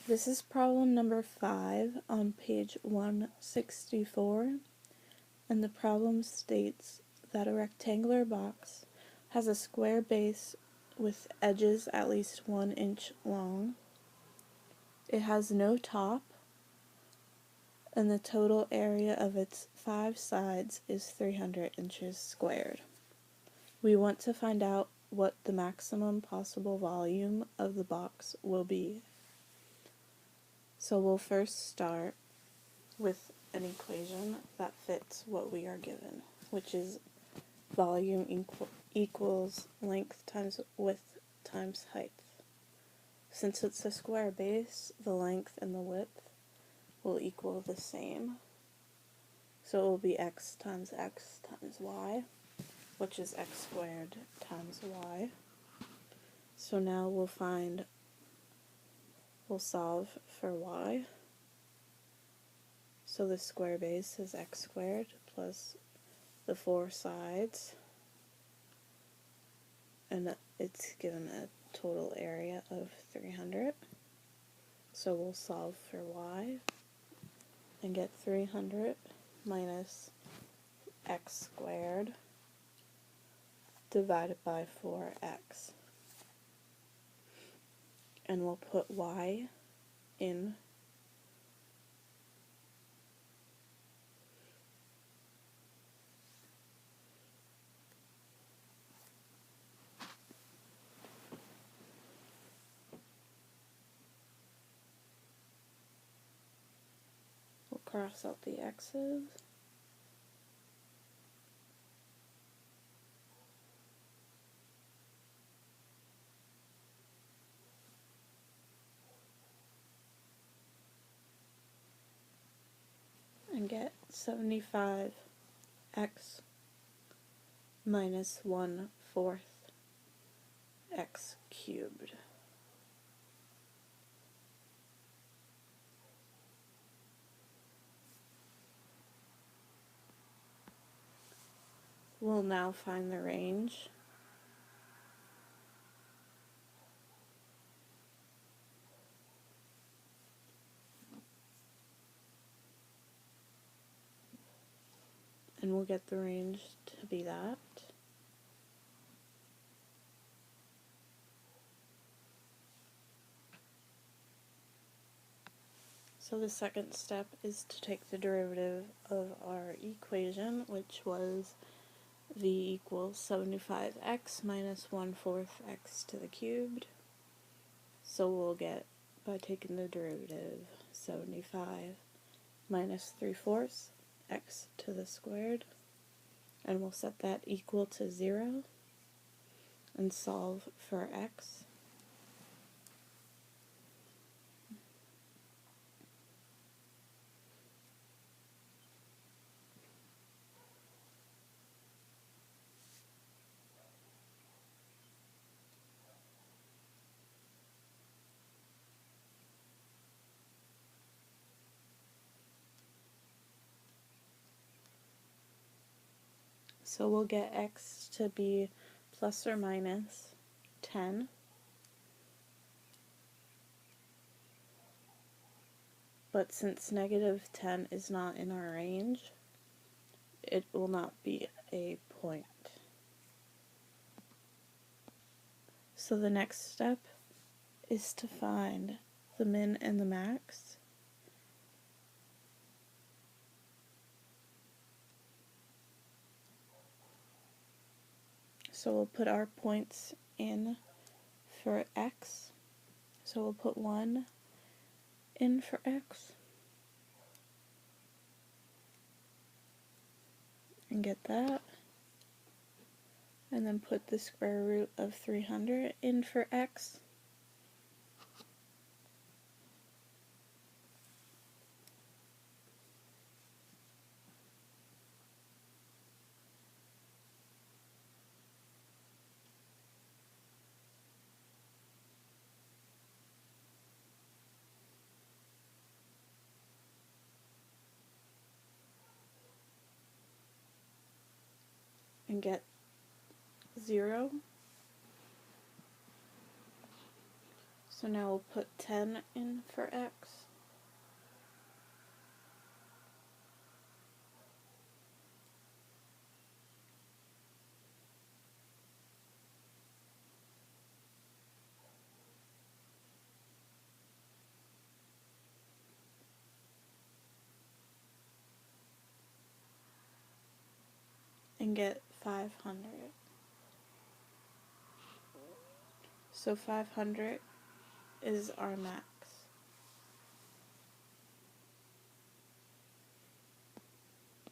This is problem number 5 on page 164, and the problem states that a rectangular box has a square base with edges at least 1 inch long. It has no top, and the total area of its 5 sides is 300 inches squared. We want to find out what the maximum possible volume of the box will be. So we'll first start with an equation that fits what we are given, which is volume equals length times width times height. Since it's a square base, the length and the width will equal the same. So it will be x times y, which is x squared times y. So now we'll solve for y. So the square base is x squared plus the 4 sides, and it's given a total area of 300. So we'll solve for y and get 300 minus x squared divided by 4x. And we'll put y in we'll cross out the x's. And get 75x minus 1/4 x cubed. We'll now find the range. And we'll get the range to be that. So the second step is to take the derivative of our equation, which was v equals 75x minus 1/4 x to the cubed. So we'll get, by taking the derivative, 75 minus 3/4 x to the squared, and we'll set that equal to 0 and solve for x. So we'll get x to be plus or minus 10. But since negative 10 is not in our range, it will not be a point. So the next step is to find the min and the max. So we'll put our points in for x. So we'll put 1 in for x and get that. And then put the square root of 300 in for x. And get 0. So now we'll put 10 in for x. And get 500. So 500 is our match.